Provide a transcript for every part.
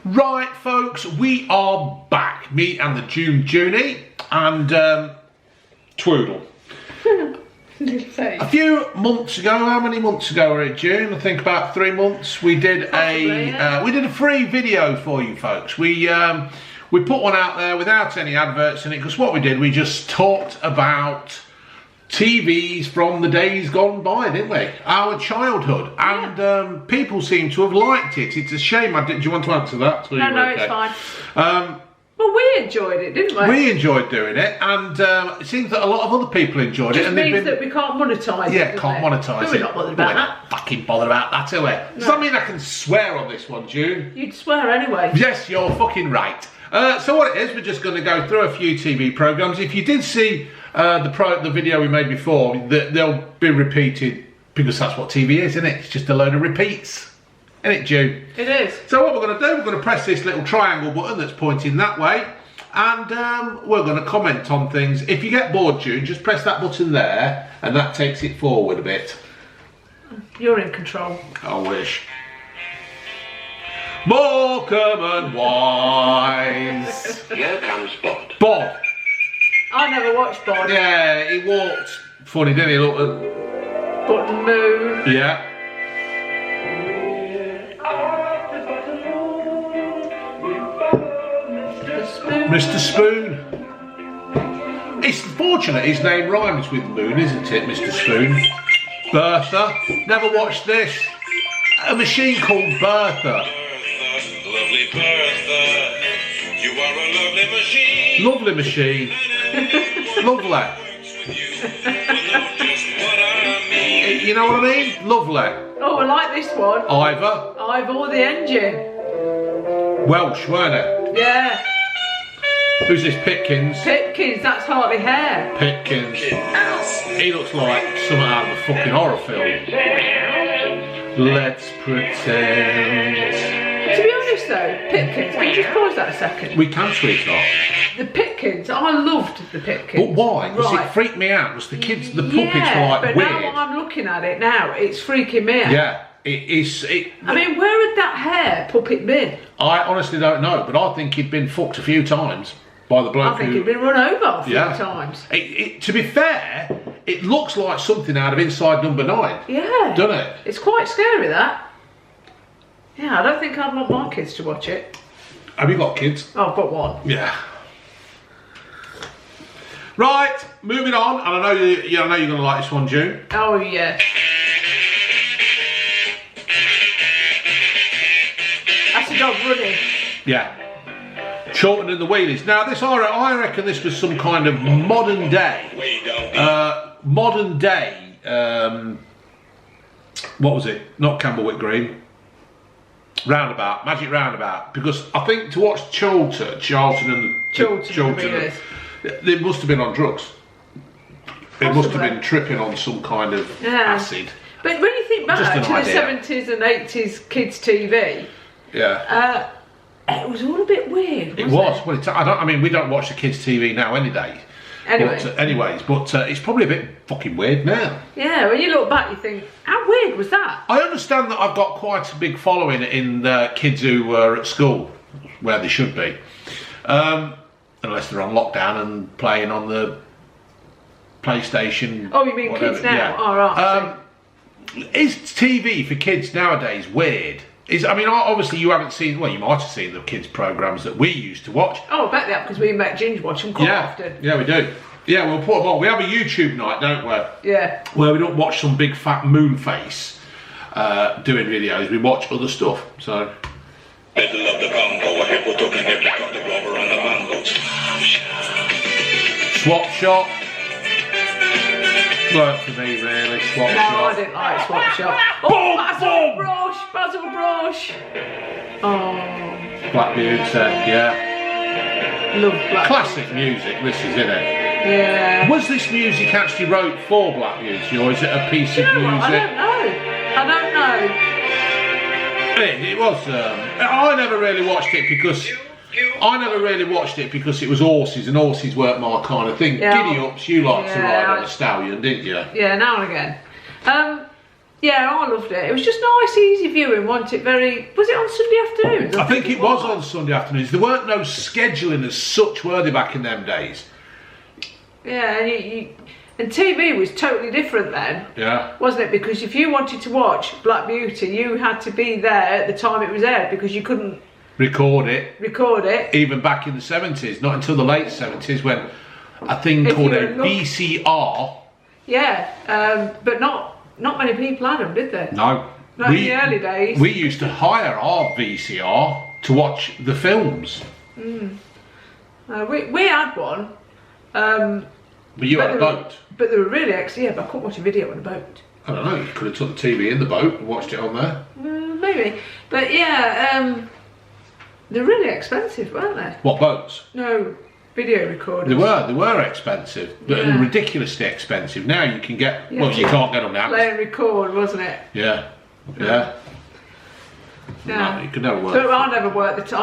Right, folks, we are back. Me and the Junie and Twoodle. A few months ago, how many months ago were it, June? I think about 3 months. We did a free video for you folks. We put one out there without any adverts in it, because what we did, we just talked about TVs from the days gone by, didn't we? Our childhood. And people seem to have liked it. It's a shame. Do you want to answer that? No, it's fine. Well, we enjoyed it, didn't we? We enjoyed doing it, and it seems that a lot of other people enjoyed it. It means that we can't monetise it. Yeah, can't monetise it. We're not bothered about that. Fucking bothered about that, are we? Does that mean I can swear on this one, June? You'd swear anyway. Yes, you're fucking right. So what it is, we're just going to go through a few TV programmes. If you did see the video we made before, they'll be repeated, because that's what TV is, isn't it? It's just a load of repeats. Isn't it, June? It is. So what we're going to do, we're going to press this little triangle button that's pointing that way, and we're going to comment on things. If you get bored, June, just press that button there, and that takes it forward a bit. You're in control. I wish. Morecambe and Wise. Here comes Bod. Bod. I never watched Bod. Yeah, he walked funny, didn't he? Look at... Button Moon. Yeah. Mr. Spoon. It's fortunate his name rhymes with Moon, isn't it, Mr. Spoon? Bertha. Never watched this. A machine called Bertha. Lovely Bertha, you are a lovely machine. Lovely machine. Lovely. You know what I mean? Lovely. Oh, I like this one. Ivor. Ivor the engine. Welsh, weren't it? Yeah. Who's this, Pitkins? Pitkins, that's hardly hair. Pitkins. He looks like something out of a fucking horror film. Let's pretend. To be honest though, Pitkins, can you just pause that a second? We can, sweetheart. The Pitkins, I loved the Pitkins. But why? Because Right. it freaked me out. Because the kids, the puppets Yeah, were like but weird. now I'm looking at it now, it's freaking me out. Yeah, it is. I mean, where had that hair puppet been? I honestly don't know, but I think he'd been fucked a few times by the bloke I think who... he'd been run over a few times. To be fair, it looks like something out of Inside Number 9. Yeah. Doesn't it? It's quite scary, that. Yeah, I don't think I'd want my kids to watch it. Have you got kids? Oh, I've got one. Yeah. Right, moving on, and I know you're going to like this one, June. Oh, yeah. That's a dog running. Yeah. Shortened than the wheelies. Now, this I reckon this was some kind of modern day. What was it? Not Camberwick Green. Roundabout, Magic Roundabout. Because I think to watch Charlton they must have been on drugs. They must have been tripping on some kind of acid. But when you think back to the 70s and 80s kids TV, yeah, it was all a bit weird. It was. Well, I mean, we don't watch the kids' TV now any day. Anyway. But it's probably a bit fucking weird now. Yeah, when you look back, you think, how weird was that? I understand that I've got quite a big following in kids who were at school, where they should be. Unless they're on lockdown and playing on the PlayStation. Oh, you mean whatever. kids now? Yeah. Oh, right. Is TV for kids nowadays weird? I mean, obviously you haven't seen, well, you might have seen the kids' programmes that we used to watch. Oh, I bet that, because we and Matt Ginger watch them quite often. Yeah, we do. Yeah, we'll put them on. We have a YouTube night, don't we? Yeah. Where we don't watch some big fat moon face doing videos, we watch other stuff, so... Middle of the Congo, a hippo talking hip, got the Glover and the mango. Swap Shop. Worked for me, really. Swap Shop. No, I didn't like Swap Shop. Oh, Basil Brush. Oh. Black Beauty, yeah. Love Black Classic music, this is, isn't it? Yeah. Was this music actually wrote for Black Beauty, or is it a piece of music? I don't know. It was. I never really watched it because it was horses, and horses weren't my kind of thing. Yeah. Giddy ups, you liked to ride on a stallion, didn't you? Yeah, now and again. Yeah, I loved it. It was just nice, easy viewing, wasn't it? Was it on Sunday afternoons? I think it was on Sunday afternoons. There weren't no scheduling as such, were they, back in them days? Yeah, and TV was totally different then. Yeah. Wasn't it? Because if you wanted to watch Black Beauty, you had to be there at the time it was aired because you couldn't record it. Even back in the 70s, not until the late 70s when a thing called a VCR. Yeah, but not many people had them, did they? No. Not in the early days. We used to hire our VCR to watch the films. We had one. But you had a boat. But they were really excellent. Yeah, but I couldn't watch a video on a boat. I don't know, you could have took the TV in the boat and watched it on there. Maybe. But yeah, they're really expensive, weren't they? What boats? No, video recorders. They were expensive, but ridiculously expensive. Now you can get, you can't get them now. Play and record, wasn't it? Yeah. No, you could never work. But I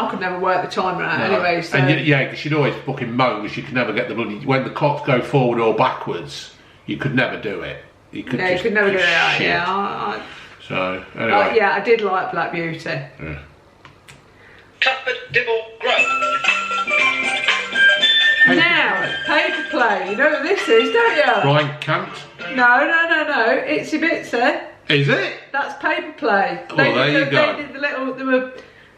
could never work the timer out anyway. So. And because you'd always fucking moan because you could never get the bloody, when the clocks go forward or backwards, you could never do it. You could never get it out. Yeah. So anyway. Yeah, I did like Black Beauty. Yeah. Tuppet Dibble Grub. Now, paper play. You know what this is, don't you? Brian Cant. No. Itsy Bitsy. Is it? That's paper play. Well, there you go. They did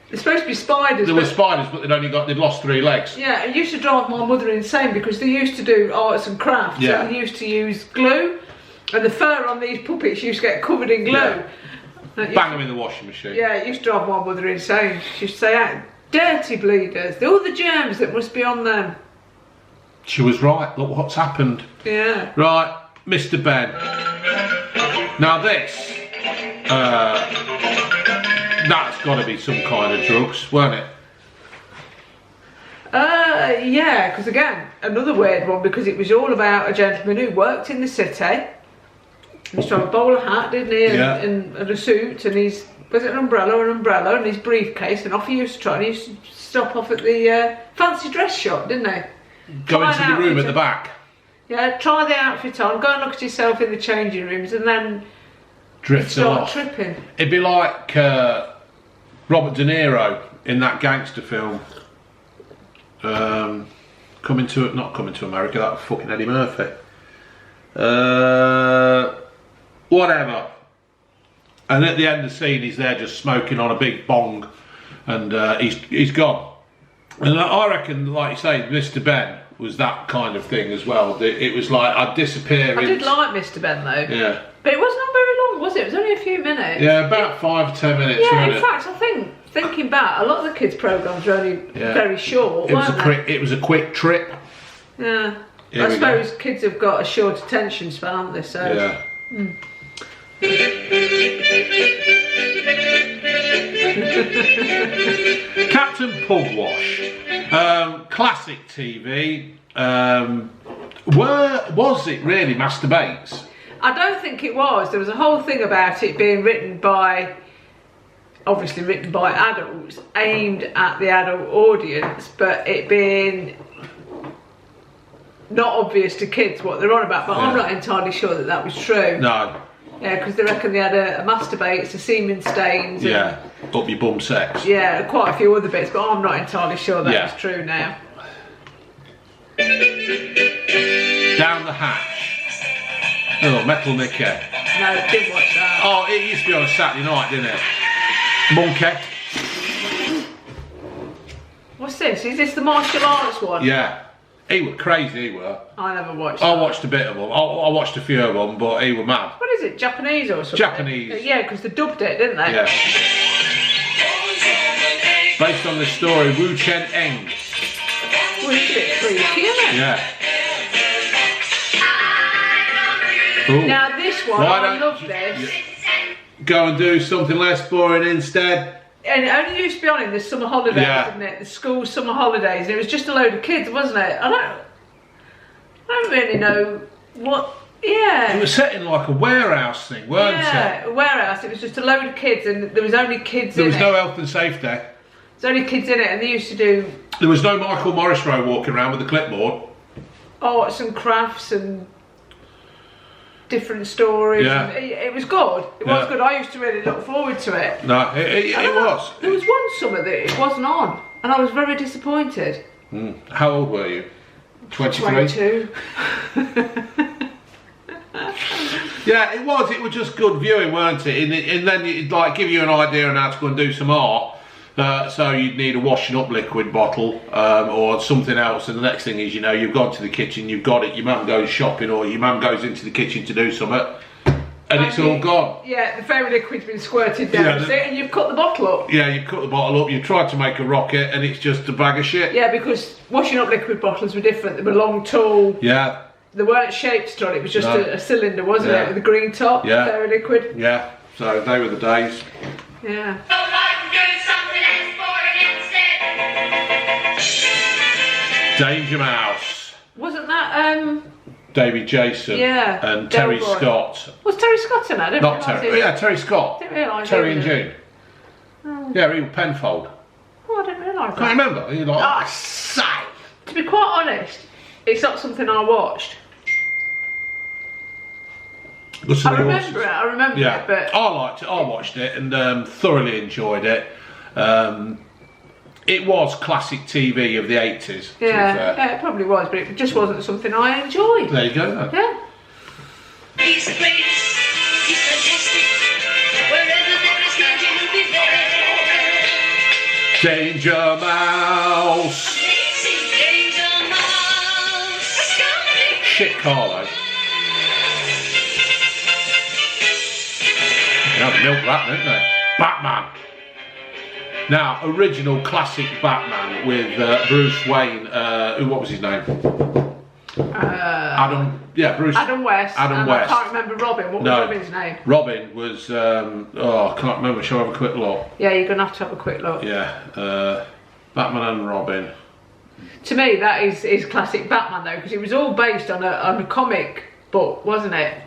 they're supposed to be spiders. There were spiders, but they'd lost 3 legs. Yeah, it used to drive my mother insane because they used to do arts and crafts. Yeah. And they used to use glue, and the fur on these puppets used to get covered in glue. Yeah. Bang them in the washing machine. Yeah, it used to drive my mother insane. She used to say, dirty bleeders, all the germs that must be on them. She was right, look what's happened. Yeah. Right, Mr. Ben. Now this, that's got to be some kind of drugs, weren't it? Yeah, because again, another weird one because it was all about a gentleman who worked in the city. He used to have a bowler hat, didn't he? And a suit, and was it an umbrella, and his briefcase, and off he used to try, and he used to stop off at the fancy dress shop, didn't he? Go into the room at the back. Yeah, try the outfit on, go and look at yourself in the changing rooms, and then start tripping. It'd be like Robert De Niro in that gangster film. Not coming to America, that was fucking Eddie Murphy. Whatever. And at the end of the scene, he's there just smoking on a big bong, and he's gone. And I reckon, like you say, Mr. Ben was that kind of thing as well. It was like I'd disappear. I did like Mr. Ben though. Yeah. But it wasn't very long, was it? It was only a few minutes. Yeah, about 5 to 10 minutes. Yeah, in fact, I think thinking back, a lot of the kids' programmes were only very short. It was a quick trip. Yeah. I suppose kids have got a short attention span, haven't they? So. Yeah. Captain Pugwash, classic TV. Was it really masturbates? I don't think it was. There was a whole thing about it being obviously written by adults, aimed at the adult audience, but it being not obvious to kids what they're on about. But I'm not entirely sure that was true. No. Yeah, because they reckon they had a masturbates, a semen stains. Yeah, up your bum sex. Yeah, quite a few other bits, but I'm not entirely sure that's true now. Down the Hatch. Oh, Metal Nicky. No, didn't watch that. Oh, it used to be on a Saturday night, didn't it? Monkey. What's this? Is this the martial arts one? Yeah. He were crazy, he were. I never watched I watched a bit of them. I watched a few of them, but he were mad. What is it, Japanese or something? Japanese. Yeah, because they dubbed it, didn't they? Yeah. Based on the story Wu Chen Eng. Well, it's a bit freaky, isn't it? Yeah. Ooh. Now this one, I love this. Go and do something less boring instead. And it only used to be on in the summer holidays, didn't it? The school summer holidays. And it was just a load of kids, wasn't it? I don't really know what. Yeah. It was set in like a warehouse thing, weren't it? Yeah, a warehouse. It was just a load of kids, and there was only kids in it. There was no health and safety. There's only kids in it, and they used to do. There was no Michael Morrisroe walking around with a clipboard. Arts and crafts and. different stories. Yeah. It was good. It was good. I used to really look forward to it. No, it was. There was one summer that it wasn't on, and I was very disappointed. How old were you? 23? 22. Yeah, it was. It was just good viewing, weren't it? And then it'd like give you an idea on how to go and do some art. So you'd need a washing up liquid bottle or something else. And the next thing is, you know, you've gone to the kitchen, you've got it. Your mum goes shopping, or your mum goes into the kitchen to do something, and it's all gone. Yeah, the fairy liquid's been squirted down and you've cut the bottle up. Yeah, you've cut the bottle up. You tried to make a rocket, and it's just a bag of shit. Yeah, because washing up liquid bottles were different. They were long, tall. Yeah. They weren't shaped at all. It was just a cylinder, wasn't it, with a green top? Yeah. Fairy liquid. Yeah. So they were the days. Yeah. Danger Mouse. Wasn't that Davy Jason. Yeah. And Terry Delboy. Scott. Was Terry Scott in that? I didn't Not realise Terry. he- Yeah, Terry Scott. Didn't realise Terry he and was June. Yeah, he was Penfold. Oh, I didn't realise that. Can't remember. You're like, Ah. say. To be quite honest, it's not something I watched. I remember it, but I liked it. I watched it and thoroughly enjoyed it. It was classic TV of the 80s. yeah, it probably was, but it just wasn't something I enjoyed. There you go then. Yeah. He's the greatest, he's fantastic. Wherever there is danger, he'll be there. Danger Mouse. Amazing Danger Mouse. Astounding. Shit car though. They had to milk that, didn't they? Batman. Now, original classic Batman with Bruce Wayne. What was his name? Adam. Yeah, Bruce. Adam West. Adam and West. I can't remember Robin. What was Robin's name? Robin was. I can't remember. Shall I have a quick look? Yeah, you're gonna have to have a quick look. Yeah. Batman and Robin. To me, that is classic Batman though, because it was all based on a comic book, wasn't it?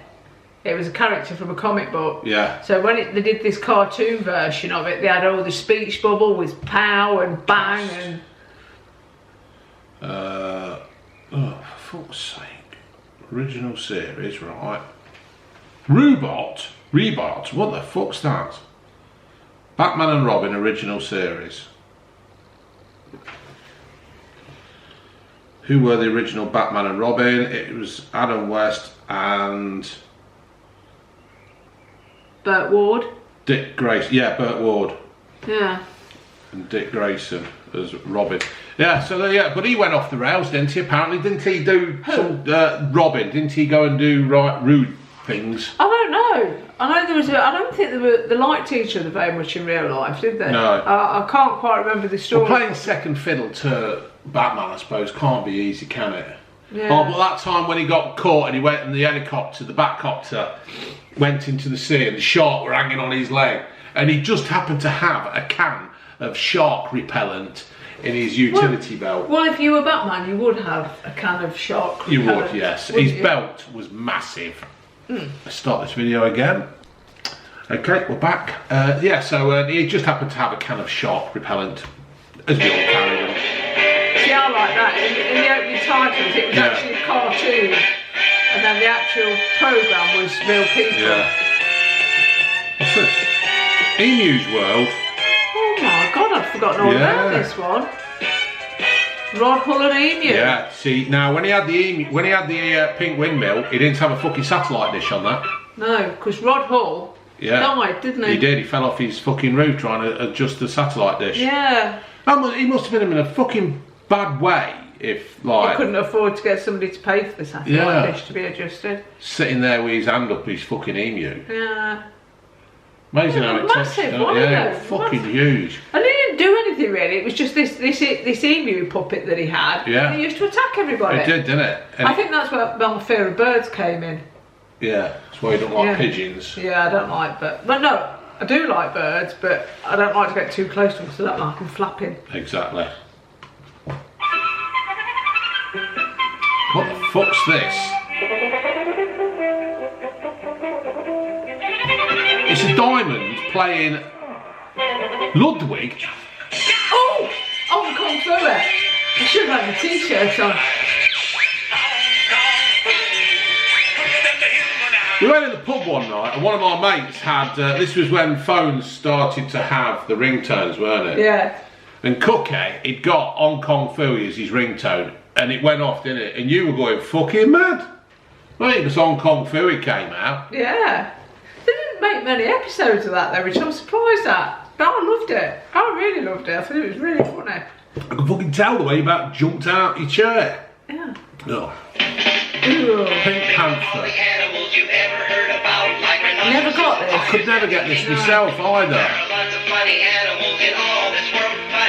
It was a character from a comic book. Yeah. So when they did this cartoon version of it, they had all the speech bubble with pow and bang and. Oh, for fuck's sake! Original series, right? Rebot. What the fuck's that? Batman and Robin original series. Who were the original Batman and Robin? It was Adam West and Burt Ward. Dick Grayson. Yeah, Burt Ward. Yeah. And Dick Grayson as Robin. Yeah, so yeah, but he went off the rails, didn't he? Apparently, didn't he do some Robin? Didn't he go and do rude things? I don't know. I know there was. I don't think they liked each other very much in real life, did they? No. I can't quite remember the story. Well, playing second fiddle to Batman, I suppose, can't be easy, can it? Yeah. Oh, but that time when he got caught and he went in the helicopter, the Batcopter, went into the sea and the shark were hanging on his leg, and he just happened to have a can of shark repellent in his utility belt. Well, if you were Batman, you would have a can of shark. You would, repellent, yes. wouldn't His you? belt was massive. Let's start this video again. Okay, we're back. Yeah, so he just happened to have a can of shark repellent, as we all carry them. See, I like that. In the opening titles, it was actually a cartoon, and then the actual programme was real people. Yeah. What's this? Emu's World. Oh my God, I'd forgotten all about this one. Rod Hull and Emu. Yeah. See, now when he had the pink windmill, he didn't have a fucking satellite dish on that. No, because Rod Hull died, didn't he? He did. He fell off his fucking roof trying to adjust the satellite dish. Yeah. He must have been in a fucking bad way if, like, He couldn't afford to get somebody to pay for the satellite dish to be adjusted. sitting there with his hand up his fucking emu. Yeah. Amazing how it Massive, touched. wasn't Yeah, it? fucking huge. And he didn't do anything really. It was just this emu puppet that he had. Yeah. And he used to attack everybody. It did, didn't it? And I think that's where my fear of birds came in. yeah, that's why you don't like pigeons. Yeah, I don't like birds. But no, I do like birds, but I don't like to get too close to them because I don't like them flapping. Exactly. What the fuck's this? It's a diamond playing Ludwig. Oh! Oh, I've gone through it. I should have had a t-shirt on. We went in the pub one night, and one of our mates had. This was when phones started to have the ringtones, weren't it? Yeah. And Cookie, he'd got Hong Kong Phooey as his ringtone, and it went off, didn't it? And you were going fucking mad. Right, because Hong Kong Phooey came out. Yeah. They didn't make many episodes of that though, which I'm surprised at. But I loved it. I really loved it. I thought it was really funny. I could fucking tell the way you about jumped out your chair. Yeah. Oh. Ooh. Pink Panther. I never got this. I could never get this myself either.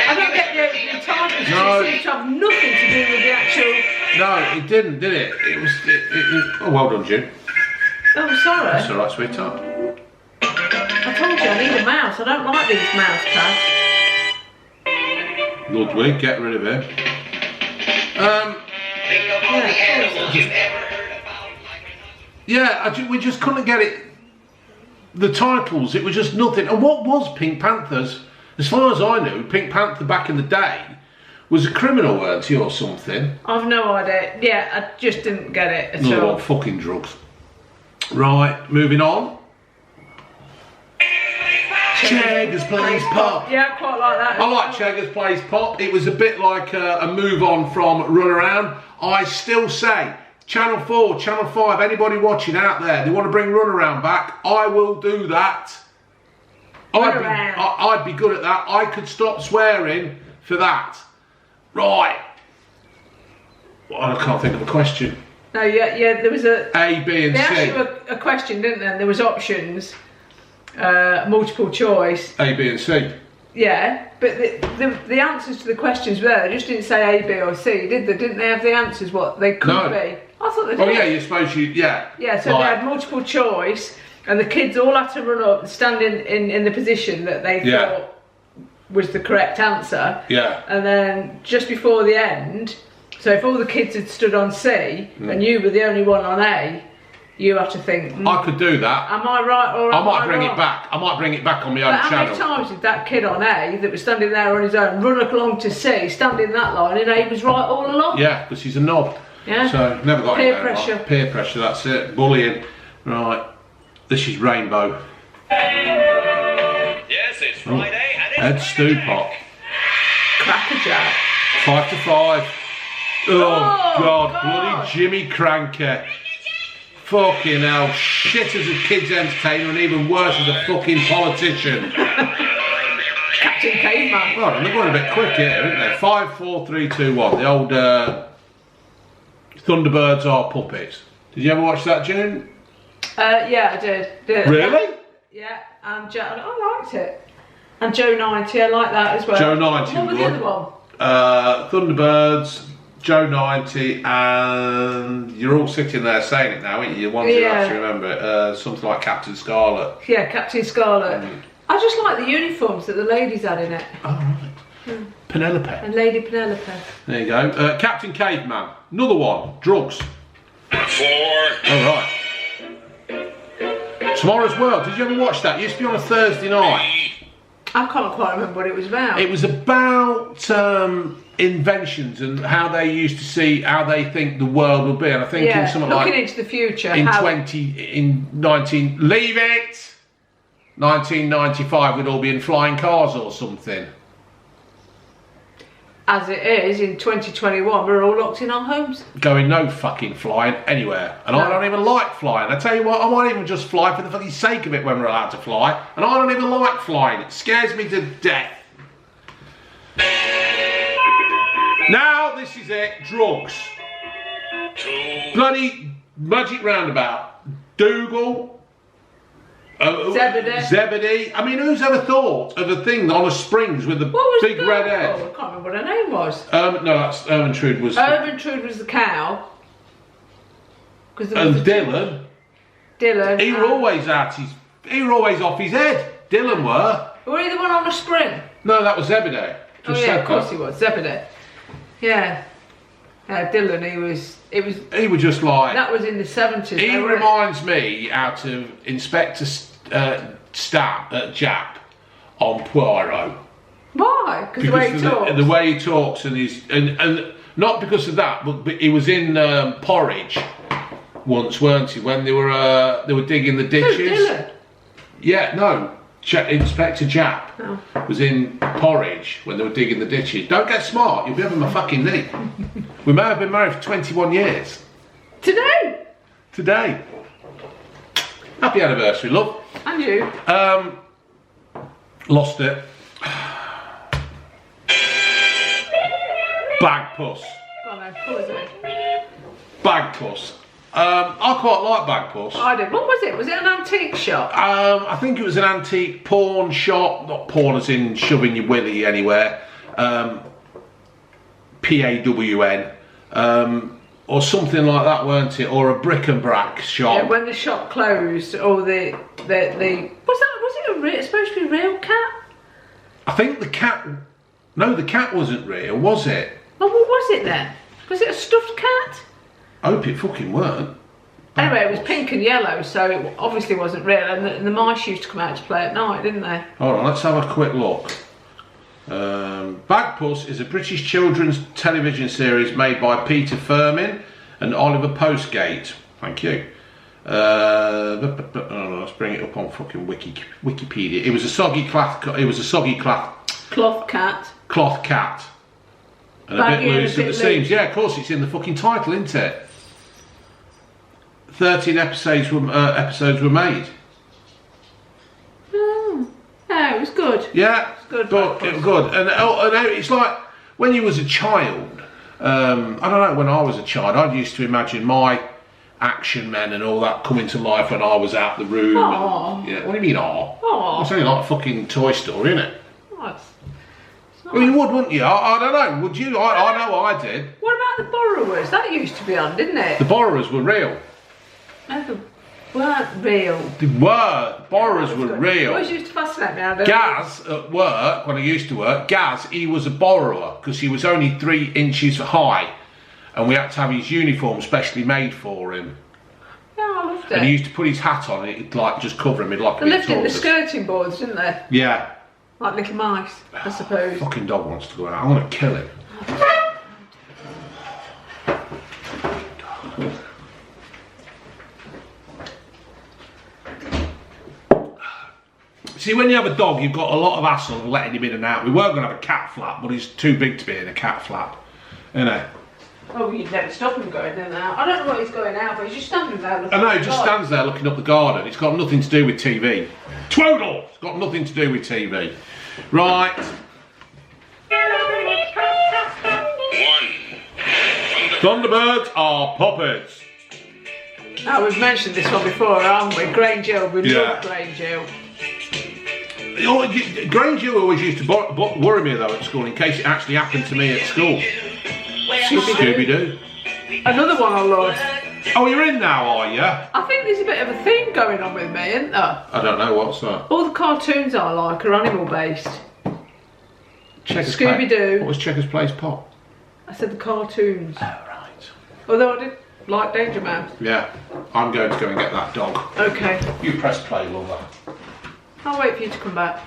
I don't get the titles. No. It seems to have nothing to do with the actual. No, it didn't, did it? It was. Oh, well done, June. Oh, sorry. That's alright, sweetheart. I told you I need a mouse. I don't like these mouse pads. Ludwig, get rid of him. We just couldn't get it. The titles, it was just nothing. And what was Pink Panther's? As far as I knew, Pink Panther back in the day was a criminal, weren't he, or something? I've no idea. Yeah, I just didn't get it at all. Fucking drugs. Right, moving on. Cheggers Plays Pop. Yeah, I quite like that. I like Cheggers Plays Pop. It was a bit like a move on from Run Around. I still say, Channel 4, Channel 5, anybody watching out there, they want to bring Run Around back, I will do that. I'd be good at that. I could stop swearing for that. Right. Well, I can't think of a question. No, yeah, there was a B, and they C. asked you a question, didn't they? There was options, multiple choice. A, B, and C. Yeah, but the answers to the questions were there. They just didn't say A, B, or C, did they? Didn't they have the answers what they could be? I thought they did. Oh yeah, you suppose you Yeah, so they had multiple choice, and the kids all had to run up and stand in the position that they thought was the correct answer. Yeah. And then just before the end. So if all the kids had stood on C and you were the only one on A, you have to think. I could do that. Am I right or am I might bring wrong? it back. I might bring it back on my own How channel. many times did that kid on A that was standing there on his own run along to C, stand in that line, and A was right all along? Yeah, because he's a knob. Yeah. So never got Peer it pressure. Right. Peer pressure. That's it. Bullying. Right. This is Rainbow. Yes, it's Friday and Ed Stewpot. Crackerjack. 5 to 5. Oh, God, God. bloody Jimmy Cranker. Fucking hell, shit as a kid's entertainer and even worse as a fucking politician. Captain Caveman. Right, they're going a bit quick here, aren't they? 5, 4, 3, 2, 1. The old Thunderbirds Are Puppets. Did you ever watch that, June? Yeah, I did. Really? Yeah, and I liked it. And Joe 90, I like that as well. Joe 90 What was the other one? Thunderbirds, Joe 90, and you're all sitting there saying it now, aren't you? The ones who actually remember it. Something like Captain Scarlet. Yeah, Captain Scarlet. I just like the uniforms that the ladies had in it. Oh, right. Penelope. And Lady Penelope. There you go. Captain Caveman. Another one. Drugs. 4. All right. Tomorrow's World. Did you ever watch that? It used to be on a Thursday night. I can't quite remember what it was about. It was about inventions and how they used to see how they think the world will be. And I think in something looking like into the future. in 1995 we'd all be in flying cars or something. As it is in 2021, we're all locked in our homes. Going no fucking flying anywhere. And I don't even like flying. I tell you what, I might even just fly for the fucking sake of it when we're allowed to fly. And I don't even like flying. It scares me to death. Now this is it. Drugs. 2. Bloody Magic Roundabout. Dougal. Zebedee. I mean, who's ever thought of a thing on a springs with a big red head? I can't remember what her name was. No, that's Ermentrude was. Ermentrude was the cow. And Dylan. He were always off his head. Dylan were. Were he the one on the spring? No, that was Zebedee. Oh yeah, of course he was. Zebedee. Yeah. Dylan, he was just like... That was in the 70s. He reminds me out of Inspector Japp on Poirot. Why? Because the way he talks? The way he talks and not because of that, but he was in Porridge once, weren't he? When they were digging the ditches. Dylan? Yeah, no. Inspector Japp Oh. was in Porridge when they were digging the ditches. Don't get smart, you'll be having my fucking knee. We may have been married for 21 years. Today? Today. Happy anniversary, love. And you? Lost it. Bag puss. Oh no, what was it? Bag puss. I quite like bag puss. I did. What was it? Was it an antique shop? I think it was an antique pawn shop. Not pawn as in shoving your willy anywhere. PAWN. Or something like that, weren't it? Or a bric-and-brac shop. Yeah, when the shop closed, or the was it supposed to be a real cat? I think the cat. No, the cat wasn't real, was it? Oh, what was it then? Was it a stuffed cat? I hope it fucking weren't. Anyway, it was pink and yellow, so it obviously wasn't real. And the mice used to come out to play at night, didn't they? Hold on, let's have a quick look. Bagpuss is a British children's television series made by Peter Firmin and Oliver Postgate. Thank you. Let's bring it up on fucking Wikipedia. It was a soggy cloth. Cloth cat. Cloth cat. And Baggy a bit loose at the loose. seams. Yeah, of course, it's in the fucking title, isn't it? 13 episodes were made. Oh, yeah, it was good. Yeah, It's good, but Bagpuss. it was good. And it's like when you was a child. I don't know. When I was a child, I used to imagine my action men and all that coming to life when I was out the room. Aw. And, yeah, what do you mean, aw? Aw. It's only like a fucking Toy Story, isn't it? Oh, it's Well, you would, wouldn't you? I don't know. Would you? I know I did. What about the borrowers? That used to be on, didn't it? The borrowers were real. No, they weren't real. They were. Borrowers That was were good. real. Always used to fascinate me. I don't Gaz at work, when I used to work, Gaz, he was a borrower because he was only 3 inches high and we had to have his uniform specially made for him. Yeah, I loved it. And he used to put his hat on and it'd like just cover him. He'd like They lived in the skirting boards, didn't they? Yeah. Like little mice, I suppose. Fucking dog wants to go out. I'm going to kill him. See, when you have a dog, you've got a lot of hassle of letting him in and out. We were going to have a cat flap, but he's too big to be in a cat flap. You know? Oh, you'd never stop him going in and out. I don't know what he's going out, but he's just standing there looking I know, at he the just dog. stands there looking up the garden. It's got nothing to do with TV. Twaddle! It's got nothing to do with TV. Right. 1. Thunderbirds are puppets. Oh, we've mentioned this one before, haven't we? Grange Hill, we Yeah. love Grange Hill. Grange Hill always used to worry me though at school in case it actually happened to me at school. Scooby Doo. Another one I love. Oh, you're in now, are you? I think there's a bit of a theme going on with me, isn't there? I don't know, what's that? All the cartoons I like are animal based. Checkers Scooby Doo. What was Checkers Place Pop? I said the cartoons. Oh, right. Although I did like Danger Mouse. Yeah, I'm going to go and get that dog. Okay. You press play, lover. I'll wait for you to come back.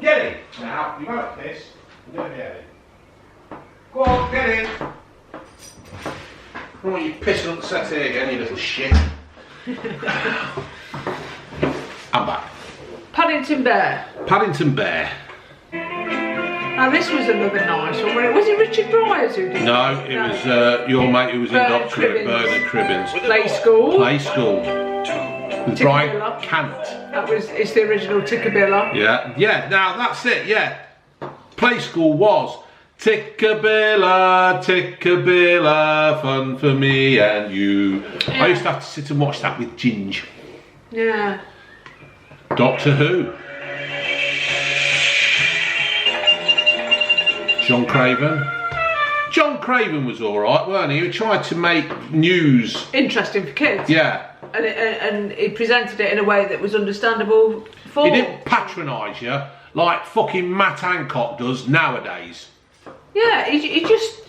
Get in! Now, you won't piss. I'm going to get in. Go on, get in! Oh, you pissing up the set here again, you little shit. I'm back. Paddington Bear. Paddington Bear. Now this was another nice one. Was it Richard Bryars who did No, it was your mate who was Bernard indoctrinate, Cribbins. Bernard Cribbins. Play School? Play School. With Brian Tickabilla. Cant. It's the original Tickabilla. Yeah, now that's it, yeah. Play School was Tickabilla, Tickabilla, fun for me and you. Yeah. I used to have to sit and watch that with Ginge. Yeah. Doctor Who. John Craven. John Craven was alright, weren't he? He tried to make news. Interesting for kids. Yeah. And he presented it in a way that was understandable for. He didn't patronise you like fucking Matt Hancock does nowadays. Yeah, he just.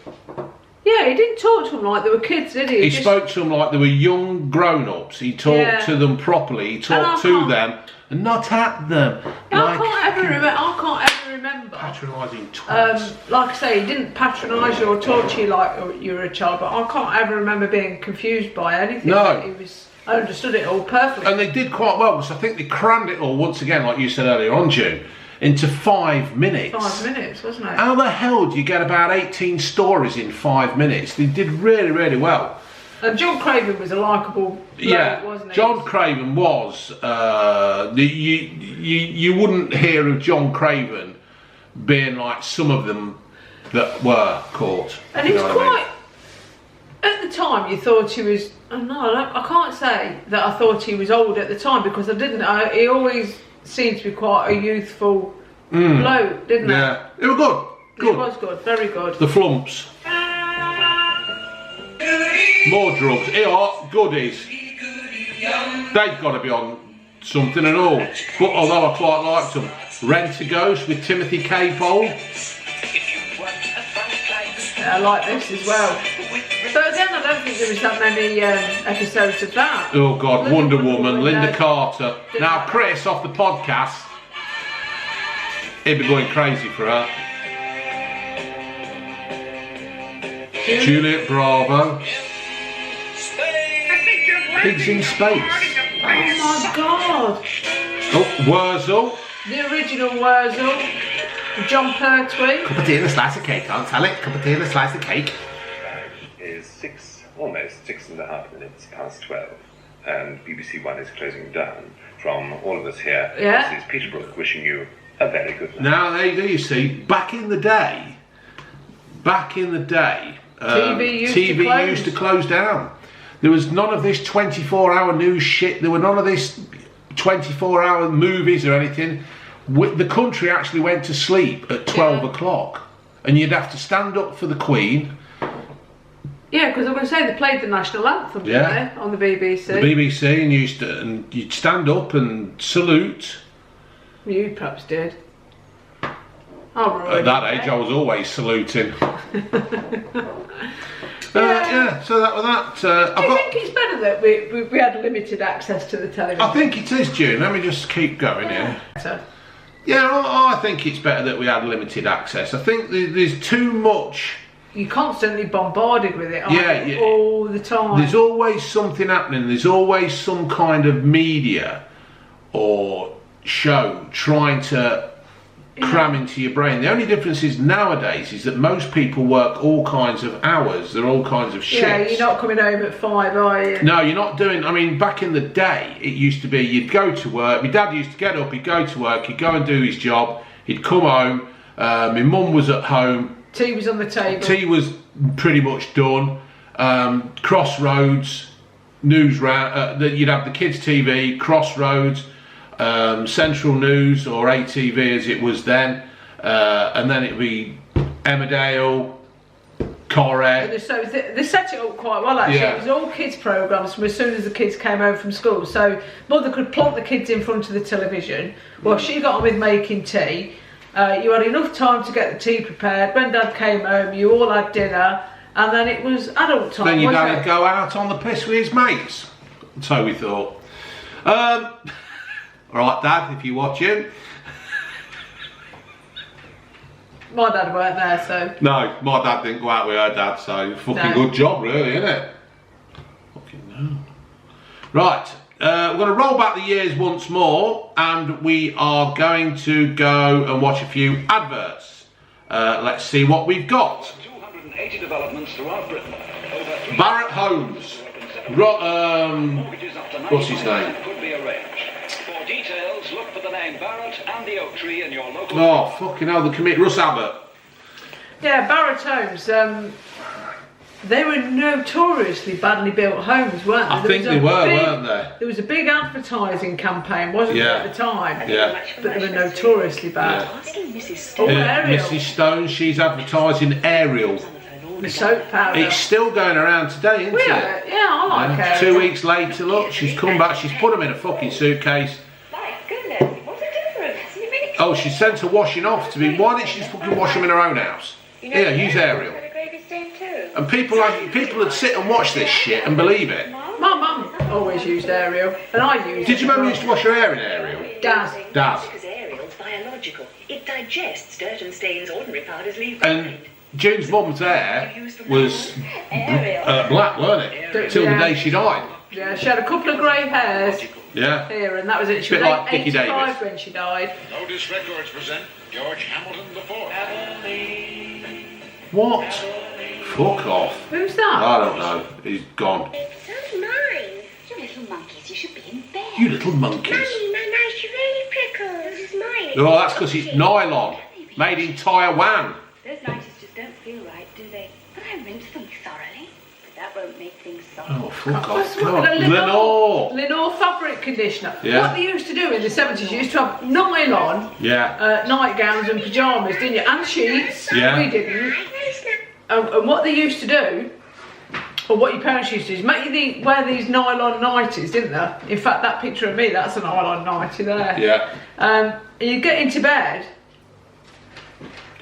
Yeah, he didn't talk to them like they were kids, did he? He just, spoke to them like they were young grown-ups. He talked Yeah. to them properly. He talked to them and not at them. I can't ever remember. Patronising twats. Like I say, he didn't patronise you or talk to you like you were a child, but I can't ever remember being confused by anything. No. I understood it all perfectly. And they did quite well, because I think they crammed it all, once again, like you said earlier on, June, into 5 minutes. 5 minutes, wasn't it? How the hell do you get about 18 stories in 5 minutes? They did really, really well. And John Craven was a likeable bloke, wasn't he? John Craven was. You wouldn't hear of John Craven being like some of them that were caught. And he was quite. At the time, you thought he was. Oh no, I can't say that I thought he was old at the time, because I didn't. He always seemed to be quite a youthful bloke, didn't he? Yeah, it was good. Good. It was good, very good. The flumps. More drugs. Here are goodies. They've got to be on something and all. But although I quite liked them. Rent a Ghost with Timothy K. Pole. Yeah, I like this as well. But again, I don't think there was that many episodes of that. Oh God, Wonder Woman, Linda Carter. Now Chris off the podcast, he'd be going crazy for her. Juliet Bravo. Pigs in Space. Oh my God. Oh, Wurzel. The original Wurzel. John Pertwee. Cup of tea and a slice of cake, can't tell it. Cup of tea and a slice of cake. Is almost 6.5 minutes past 12, and BBC One is closing down. From all of us here, Yeah. This is Peter Brook wishing you a very good night. Now there you go, you see, back in the day, TV used to close down. There was none of this 24-hour news shit. There were none of this 24-hour movies or anything. The country actually went to sleep at 12 o'clock, and you'd have to stand up for the Queen. Yeah, because I'm going to say they played the national anthem, didn't they, on the BBC. The BBC, and you'd stand up and salute. You perhaps did. At that age, I was always saluting. So that was that. Do you think it's better that we had limited access to the television? I think it is, June. Let me just keep going here. Better. Yeah, I think it's better that we had limited access. I think there's too much. You're constantly bombarded with it, aren't you? All the time. There's always something happening. There's always some kind of media or show trying to cram into your brain. The only difference is nowadays is that most people work all kinds of hours. They're all kinds of shifts. Yeah, you're not coming home at 5, are you? No, you're not doing. I mean, back in the day, it used to be you'd go to work. My dad used to get up, he'd go to work, he'd go and do his job, he'd come home. My mum was at home. Tea was on the table. Tea was pretty much done. Crossroads, news round. You'd have the kids' TV, Crossroads, Central News or ATV as it was then, and then it'd be Emmerdale, Corrie. So they set it up quite well actually. Yeah. It was all kids programmes from as soon as the kids came home from school. So mother could plonk the kids in front of the television while she got on with making tea. You had enough time to get the tea prepared. When Dad came home, you all had dinner, and then it was adult time. Then your dad would go out on the piss with his mates. So we thought. Alright, Dad, if you're watching. My dad weren't there, so. No, my dad didn't go out with her dad, so fucking good job, really, isn't it? Fucking no. Right. We're going to roll back the years once more, and we are going to go and watch a few adverts. Let's see what we've got. 280 developments throughout Britain. Barrett Homes. What's his name? Could be arranged. For details, look for the name Barrett and the oak tree in your local. Oh, fucking hell, the commit Russ Abbott. Yeah, Barrett Homes. They were notoriously badly built homes, weren't they? I think they were, weren't they? There was a big advertising campaign, wasn't there, at the time? Yeah. But they were notoriously bad. Mrs. Stone, she's advertising Ariel. The soap powder. It's still going around today, isn't it? Yeah, I like Ariel. 2 weeks later, look, she's come back, she's put them in a fucking suitcase. My goodness, what a difference. You really Oh, she's sent her washing off to be. Why didn't she just fucking wash them in her own house? Here, use Ariel. And people would sit and watch this shit and believe it. My mum always used Ariel, and I used. Did your mum used to wash her hair in Ariel? Dad. Dad. biological. It digests dirt and stains ordinary powders leave And behind. June's mum's hair was black, weren't it? Till the day she died. Yeah, she had a couple of grey hairs Yeah. here, and that was it. She Bit was like Dickie 85 Davis. when she died. Lotus Records present George Hamilton IV. What? Fuck off. Who's that? I don't know. He's gone. So's mine. You little monkeys, you should be in bed. You little monkeys. Mummy, my nice, you really prickles. This is mine. Oh, that's because it's nylon. Made in Taiwan. Those nighties just don't feel right, do they? But I rinse them thoroughly. But that won't make things soft. Oh, fuck What's off. what? God. Lenore. Lenore. Lenore fabric conditioner. Yeah. What they used to do in the 70s, you used to have nylon Yeah. nightgowns and pyjamas, didn't you? And sheets. Yeah. We didn't. And what they used to do, or what your parents used to do, is make you wear these nylon nighties, didn't they? In fact, that picture of me, that's a nylon nightie there. Yeah. And you get into bed,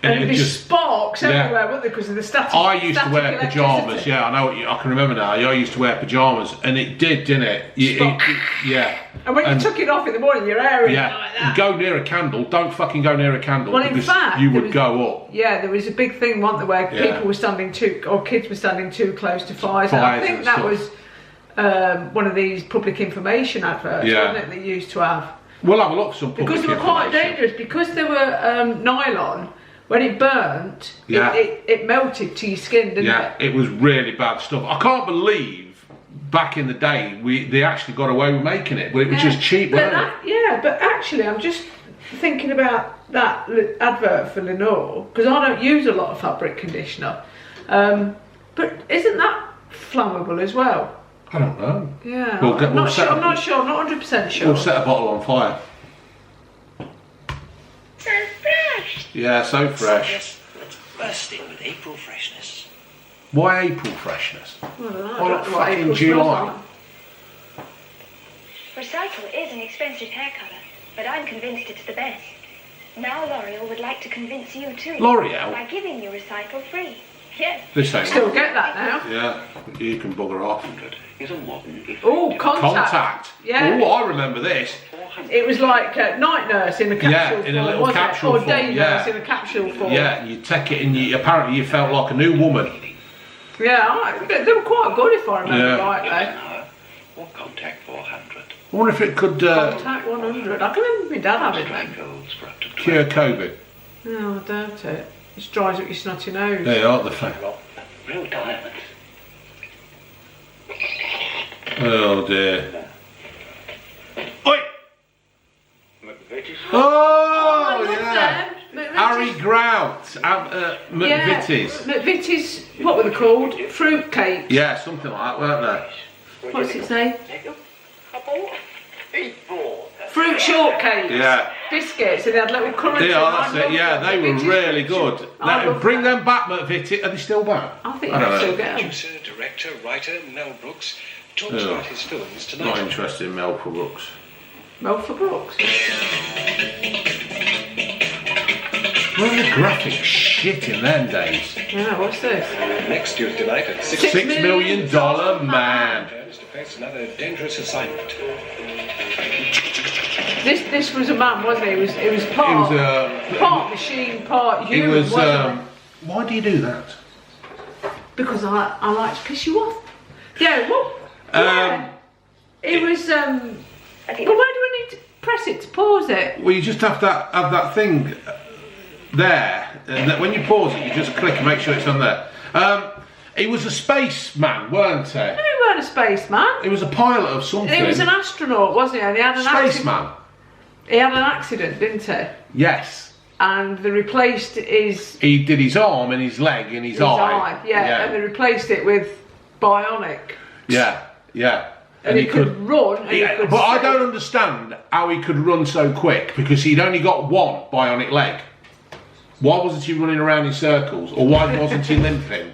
and it there'd be just- sparks yeah. everywhere, wouldn't there, because of the static. I used to wear static pyjamas. electricity. Yeah, I know. I can remember now. I used to wear pyjamas, and it didn't it? Yeah. And when you took it off in the morning, your hair is Yeah. like that. Go near a candle. Don't fucking go near a candle. Well, in because fact, you there would was- go up. Yeah, there was a big thing, wasn't there, where Yeah. people were standing too, or kids were standing too close to fires. And I Fires think and that stuff. was one of these public information adverts, Yeah. wasn't it, they used to have. We'll have a look at some public Because they were quite information. dangerous, because they were nylon. When it burnt, Yeah. it melted to your skin, didn't Yeah, it? it was really bad stuff. I can't believe back in the day they actually got away with making it, but it was just cheap, But wasn't it? yeah, but actually, I'm just thinking about that advert for Lenore, because I don't use a lot of fabric conditioner. But isn't that flammable as well? I don't know. Yeah, We'll I'm not set sure. a- I'm not sure. I'm not 100% sure. We'll set a bottle on fire. So fresh. Yeah, so fresh. Yes, it's bursting with April freshness. Why April freshness? I don't know, Why I not don't know what fucking April July? smells like. Recycle is an expensive hair colour, but I'm convinced it's the best. Now L'Oreal would like to convince you too. L'Oreal? By giving you recycle free. Yes. This ain't Still get that now. Yeah, you can bugger off. Is a modern Oh, contact. Yeah. Oh, I remember this. It was like night nurse in a capsule Yeah, form, in a little wasn't capsule it? Or form, day nurse yeah. in a capsule form. Yeah, you take it and apparently you felt like a new woman. Yeah, they were quite good if I remember Yeah. rightly. or Contact 400. I wonder if it could Contact 100. I can remember my dad having them. Goals for up to cure COVID. No, I doubt it. It just dries up your snotty nose. They are the fact. real diamonds. Oh dear. Oi! McVitie's. Oh, I love yeah. them. Harry Grout, McVitie's. McVitie's, what were they called? Fruit cakes. Yeah, something like that, weren't they? What's its name? He bought. Fruit shortcakes. Yeah. Biscuits, and they had little currants. Yeah, in. I that's it. loved Yeah, them. they were McVitie's really fruit- good. I love Bring them. them back, McVitie. Are they still back? I think I you don't can still know. get them. Producer, director, writer Mel Brooks talks Oh. about his films tonight. Not interested in Mel Brooks. Melford Brooks. Pornographic shit in them days. Yeah, what's this? Next Tuesday night at 6 $6 million man. turns to face another dangerous assignment. This was a man, wasn't he? It was He was part machine, part He human, was. wasn't it? Why do you do that? Because I like to piss you off. Yeah, well, yeah. It was. But why do we need to press it to pause it? Well, you just have that thing there, and that when you pause it, you just click and make sure it's on there. He was a spaceman, weren't he? No, he weren't a spaceman. He was a pilot of something. He was an astronaut, wasn't he? And he had an accident. Spaceman. He had an accident, didn't he? Yes. And they replaced his He did his arm and his leg and his eye. Yeah, and they replaced it with Bionic. Yeah. And he could run. And he could but I sail. don't understand how he could run so quick, because he'd only got one bionic leg. Why wasn't he running around in circles, or why wasn't he limping,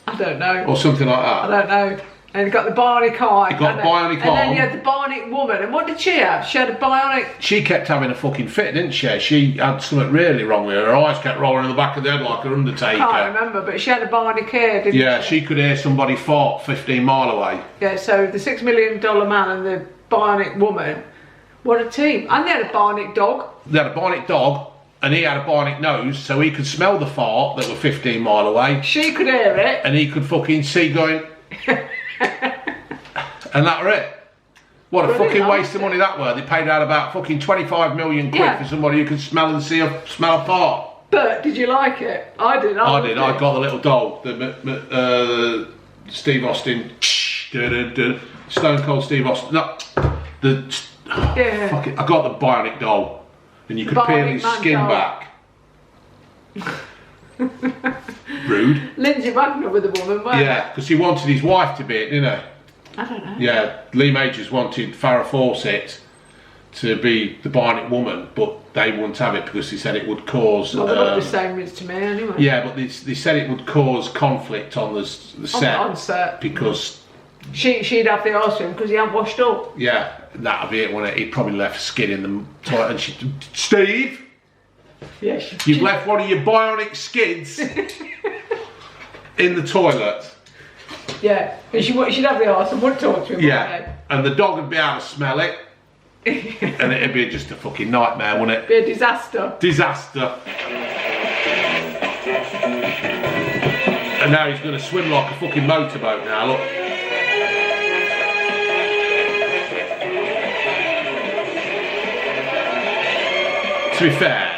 I don't know. or something like I that? don't know. And he got the bionic eye. He got and a bionic And then arm. you had the bionic woman. And what did she have? She had a bionic. She kept having a fucking fit, didn't she? She had something really wrong with her. Her eyes kept rolling in the back of the head like her Undertaker. Can't remember, but she had a bionic ear, didn't Yeah, she? she could hear somebody fart 15 mile away. Yeah, so the $6 million man and the bionic woman, what a team. And they had a bionic dog. they had a bionic dog, and he had a bionic nose, so he could smell the fart that were 15 mile away. She could hear it. And he could fucking see going... and that were it. What a fucking waste of money that were. They paid out about fucking 25 million quid for somebody who could smell and smell a fart. But did you like it? I did. I did. I got the little doll, the Steve Austin, Stone Cold Steve Austin. No, fuck it. I got the Bionic Doll, and you could peel his skin back. Rude. Lindsay Wagner with a woman, wasn't Yeah, because he wanted his wife to be it, didn't he? I don't know. Yeah, Lee Majors wanted Farrah Fawcett to be the Bionic woman, but they wouldn't have it because they said it would cause... Well, they're not the same as to me anyway. Yeah, but they said it would cause conflict on the set. On set. Because... She'd have the ice cream because he hadn't washed up. Yeah, that'd be it, wouldn't it? He'd probably left skin in the toilet and she'd... Steve? Yeah, You've left one of your bionic skids in the toilet. Yeah, and she'd have the ice and wouldn't talk to him. Yeah, and the dog would be able to smell it. And it'd be just a fucking nightmare, wouldn't it? Be a disaster. Disaster. And now he's going to swim like a fucking motorboat now, look. To be fair,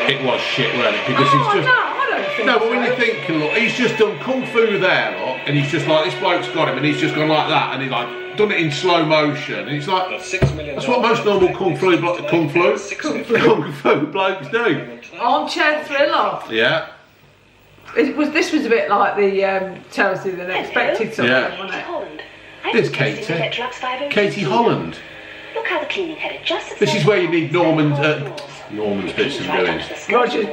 it was shit, wasn't it? Because he's just... No, I don't think No, but when you think, look, he's just done kung fu there, look, and he's just like, this bloke's got him, and he's just gone like that, and he's like, done it in slow motion, and it's like, that's what most normal kung fu blokes do. Armchair thriller. Yeah. This was a bit like the Tales of the Unexpected something, wasn't it? There's Katie. Katie Holland. Look how the cleaning head adjusts. This is where you need Norman's bits and doings. Roger's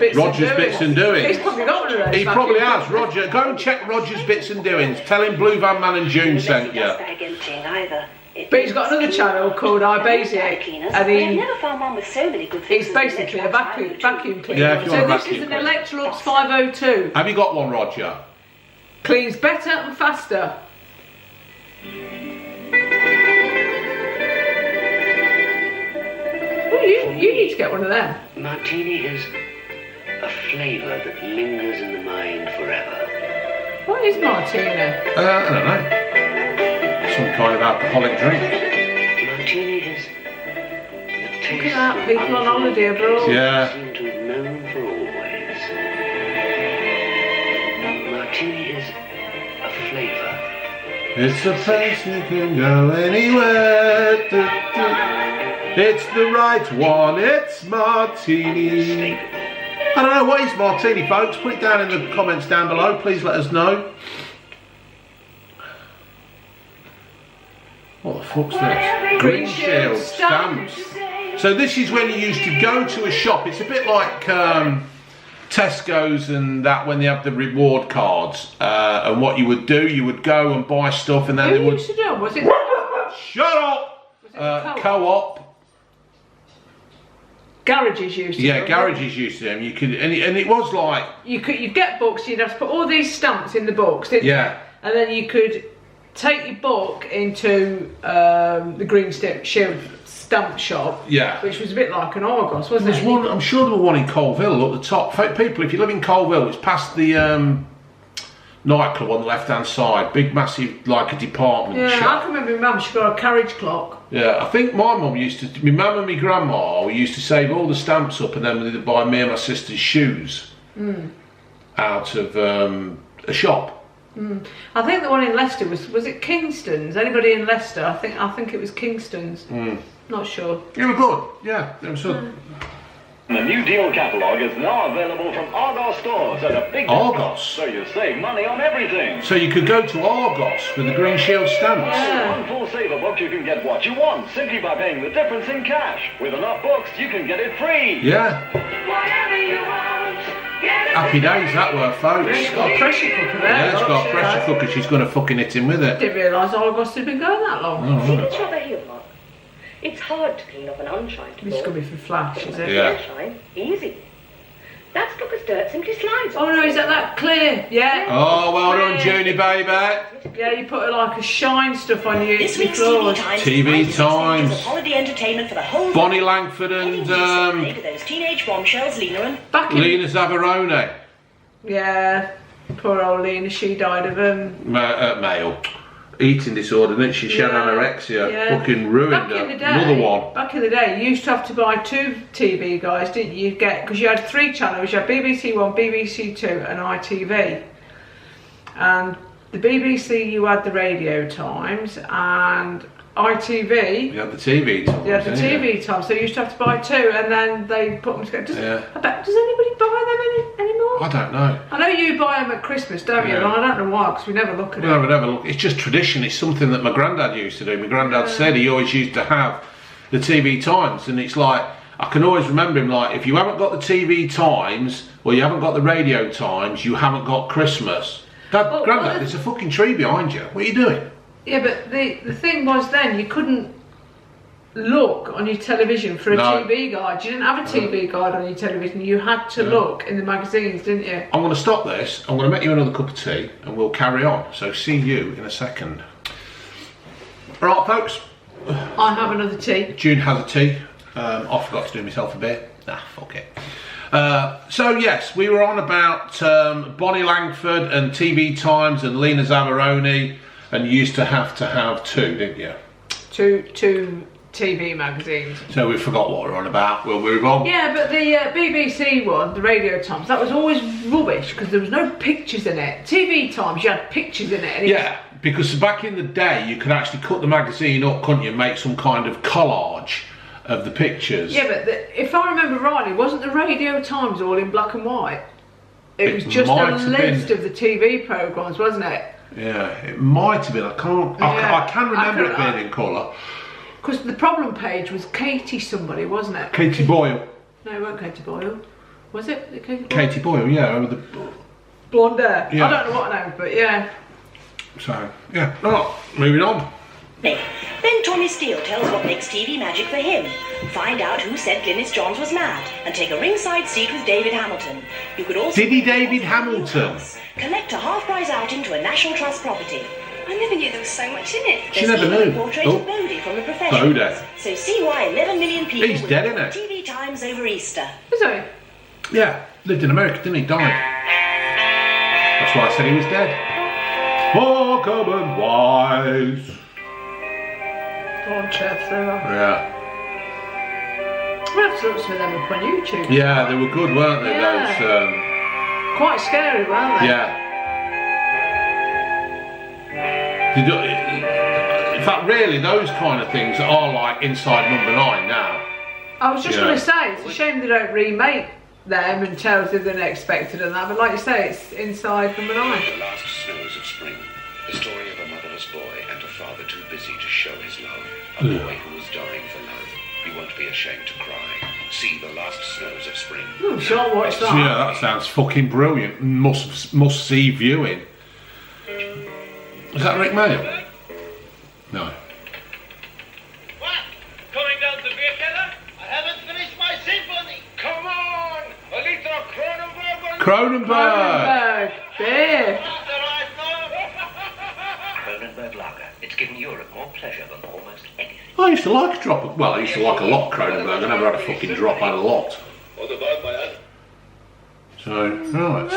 bits and doings. He's probably got one of those. He probably has. Roger, go and check Roger's bits and doings. Tell him Blue Van Man and June sent you. But he's got another channel called iBasic, and it's basically a vacuum cleaner. Yeah, if you want a so this vacuum is an cleaner. Electrolux 502. Have you got one, Roger? Cleans better and faster. Well, you need to get one of them. Martini is a flavour that lingers in the mind forever. What is martini? I don't know. Some kind of alcoholic drink. Martini is the taste. Look at that, people on holiday abroad. Yeah. Seem to have known for always. Martini is a flavour. It's a place you can go anywhere. It's the right one. It's martini. I don't know, what is martini, folks? Put it down in the comments down below. Please let us know. What the fuck's this? Green Shield stamps. So this is when you used to go to a shop. It's a bit like Tesco's and that, when they have the reward cards. And what you would do, you would go and buy stuff, and then they would... used to do? Was it... Shut up! Was it Co-op. Garages used to Yeah, do garages used to them. You could, and it was like... You'd get books, you'd have to put all these stamps in the books, didn't you? And then you could take your book into the Green Shield stamp shop, which was a bit like an Argos, wasn't it? One, I'm sure there was one in Colville at the top. People, if you live in Colville, it's past the nightclub on the left-hand side. Big, massive, like a department shop. I can remember my mum, she got a carriage clock. Yeah, I think my mum used to, my mum and my grandma used to save all the stamps up, and then they'd buy me and my sister's shoes out of a shop. I think the one in Leicester was it Kingston's? Anybody in Leicester? I think it was Kingston's. Not sure. They were good. Yeah, they were good. The new deal catalogue is now available from Argos stores at a big Argos? So you save money on everything. So you could go to Argos with the Green Shield stamps. One full saver book, you can get what you want simply by paying the difference in cash. With enough books, you can get it free. Yeah. Happy days that were, folks. It's got a pressure cooker there. Yeah, it's got a pressure cooker. She's going to fucking hit him with it. Didn't realise Argos had been going that long. See the trouble here, Mark? It's hard to clean up an unshined This is going to be for Flash, is it? Yeah. Shine, easy. That's because dirt simply slides. Oh no, is that clear? Yeah. Oh, well done, Junie, baby. Yeah, you put like a shine stuff on your This week's floors. TV Times. Of holiday entertainment for the whole Bonnie family. Langford and Play to those teenage bombshells, Lena and Back in, Lena Zavarone. yeah, poor old Lena. She died of Male. Eating disorder, didn't she? She had anorexia. Yeah. Fucking ruined Back her. in the day, Another one. Back in the day, you used to have to buy 2 TV guides, didn't you? You'd get, because you had 3 channels. You had BBC One, BBC Two, and ITV. And the BBC, you had the radio times, and ITV. You had the TV times. You had the TV times, so you used to have to buy 2, and then they put them together. Does anybody buy them anymore? I don't know. I know you buy them at Christmas, don't you? Yeah. And I don't know why, because we never look at it. No, we never look. It's just tradition. It's something that my granddad used to do. My granddad said he always used to have the TV times, and it's like, I can always remember him like, if you haven't got the TV times, or you haven't got the radio times, you haven't got Christmas. Dad, Granddad, there's a fucking tree behind you. What are you doing? Yeah, but the thing was then, you couldn't look on your television for a TV guide. You didn't have a TV guide on your television. You had to look in the magazines, didn't you? I'm going to stop this. I'm going to make you another cup of tea, and we'll carry on. So see you in a second. Right, folks. I have another tea. June has a tea. I forgot to do myself a beer. Nah, fuck it. So yes, we were on about Bonnie Langford and TV times and Lena Zavarone, and you used to have 2, didn't you? Two TV magazines. So we forgot what we were on about. We'll move on. Yeah, but the BBC one, the radio times, that was always rubbish because there was no pictures in it. TV times, you had pictures in it. And yeah, because back in the day, you could actually cut the magazine up, couldn't you, and make some kind of collage of the pictures. Yeah, but if I remember rightly, wasn't the radio times all in black and white? It was just a list of the TV programmes, wasn't it? Yeah, it might have been. I can remember it being in colour. Because the problem page was Katie somebody, wasn't it? Katie Boyle. No, it wasn't Katie Boyle. Was it Katie Boyle? Katie Boyle, yeah. Over the blonde hair. Yeah. I don't know what I know, but yeah. So, yeah. Oh, moving on. Then Tommy Steele tells what makes TV magic for him. Find out who said Glynis Johns was mad and take a ringside seat with David Hamilton. You could also David Hamilton? Collect a half-price outing to a National Trust property. I never knew there was so much in it. She never knew. Portrait of Bodie from the Professionals. Bodie. So see why 11 million people He's dead, isn't it? TV times over Easter. Is he? Yeah, lived in America, didn't he? Died. That's why I said he was dead. Welcome and wise. Yeah. We'll have to look some of them up on YouTube. Yeah, they were good, weren't they? Yeah. Those. Quite scary, weren't they? Yeah. In fact, really, those kind of things are like Inside Number 9 now. I was just going to say, it's a shame they don't remake them and Tales of the Unexpected and that, but like you say, it's Inside Number 9. The last snows of spring. The story of a motherless boy and a father too busy to show his love. A boy who was dying for love. You won't be ashamed to cry. See The Last Snows of Spring. Oh, sure, I'll watch that. Yeah, that sounds fucking brilliant. Must see viewing. Is that Rick Mail? No. What? Coming down to beer keller? I haven't finished my symphony. Come on! A little Cronenberg. Cronenberg. Beer. Cronenberg lager. It's given Europe more pleasure than almost anything. I used to like a drop. Well, I used to like a lot of Cronenberg. I never had a fucking drop. I had a lot. What about my aunt? So, right,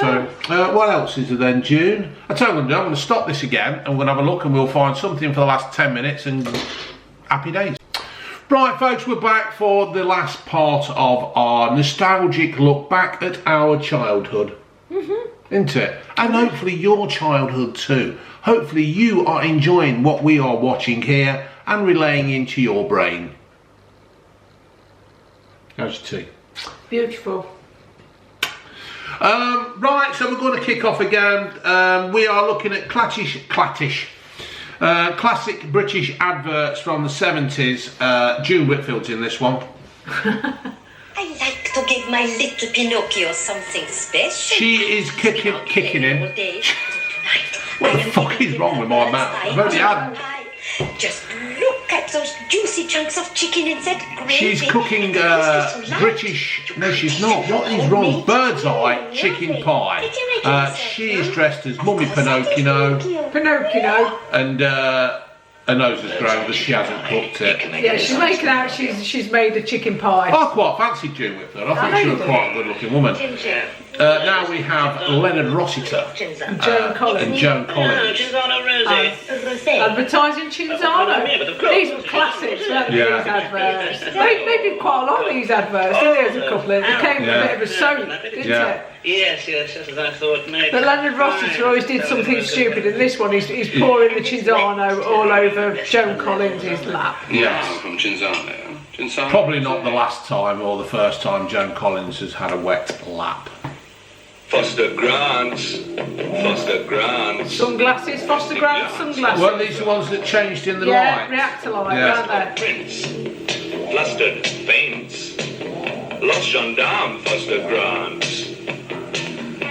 so what else is there then, June? I tell you what I'm going to stop this again and we're going to have a look and we'll find something for the last 10 minutes and happy days. Right, folks, we're back for the last part of our nostalgic look back at our childhood. Isn't it? And hopefully your childhood too. Hopefully you are enjoying what we are watching here and relaying into your brain. How's your tea? Beautiful. Right, so we're going to kick off again. We are looking at classic British adverts from the 70s. June Whitfield's in this one. I like to give my little Pinocchio something special. She is kicking him. What the fuck is wrong with my mouth? I've only had... Just look at those juicy chunks of chicken instead. She's cooking British. No, she's not. What is wrong? Bird's eye chicken pie. She is dressed as Mummy Pinocchio. And her nose has grown, but she hasn't cooked it. Yeah, she's making out she's made a chicken pie. I quite fancied June with her. I think she was quite a good-looking woman. Now we have Leonard Rossiter and Joan Collins. Advertising Cinzano. These were classics, weren't they, these adverts? They did quite a lot of these adverts, didn't they, as a couple? It became a bit of a soap, didn't it? Yes, that's as I thought, maybe. But Leonard Rossiter always did something stupid, and this one he's pouring the Cinzano all over Joan Collins' lap. Yes. From Cinzano. Probably not the last time or the first time Joan Collins has had a wet lap. Foster Grants. Sunglasses, Foster Grant sunglasses. Weren't these the ones that changed in the light? Yeah, reactor light, weren't they? Prince. Flustered faints. Lost gendarme Foster Grants.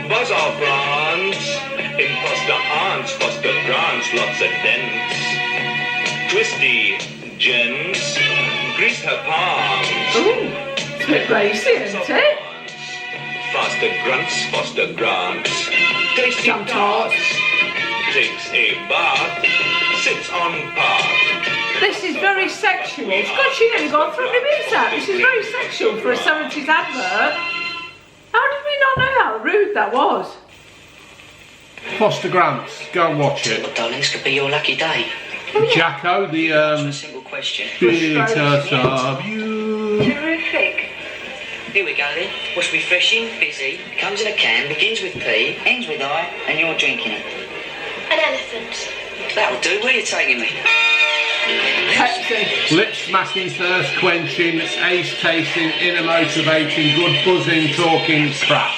Buzz off France. Imposter aunts Foster Grants. Lots of dents. Twisty gents. Greased her palms. Ooh, it's a bit racy, isn't it? Foster Grants, tasty Jam tarts. Takes a bath, sits on path. This is very sexual. God, she nearly got 3 minutes out. This is very sexual for a 70s advert. How did we not know how rude that was? Foster Grants, go and watch it. Darling, this could be your lucky day. Jacko, the A simple question. bitters of you. Terrific. Here we go then. What's refreshing? Busy. Comes in a can, begins with P, ends with I, and you're drinking it. An elephant. That'll do. Where are you taking me? Pepsi. Lip smacking, thirst quenching, ace tasting, inner motivating, good buzzing, talking crap.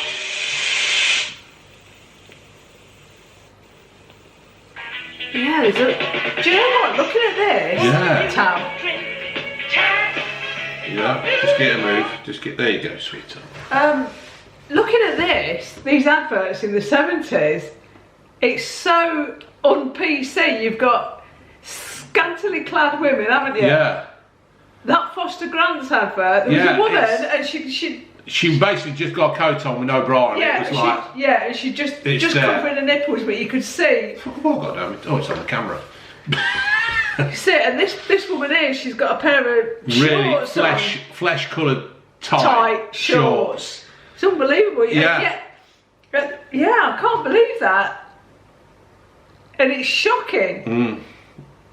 Yeah, do you know what? Looking at this, Tam. Yeah, just get a move. There you go, sweetheart. Looking at these adverts in the 70s, it's so un-PC. You've got scantily clad women, haven't you? Yeah. That Foster Grant's advert, there was a woman and she basically just got a coat on with no bra on. Yeah, it was like... and she just covering the nipples, but you could see... Oh, God, oh, it's on the camera. You see it, and this woman here, she's got a pair of really shorts flesh-coloured tight shorts. It's unbelievable. Yeah, I can't believe that. And it's shocking.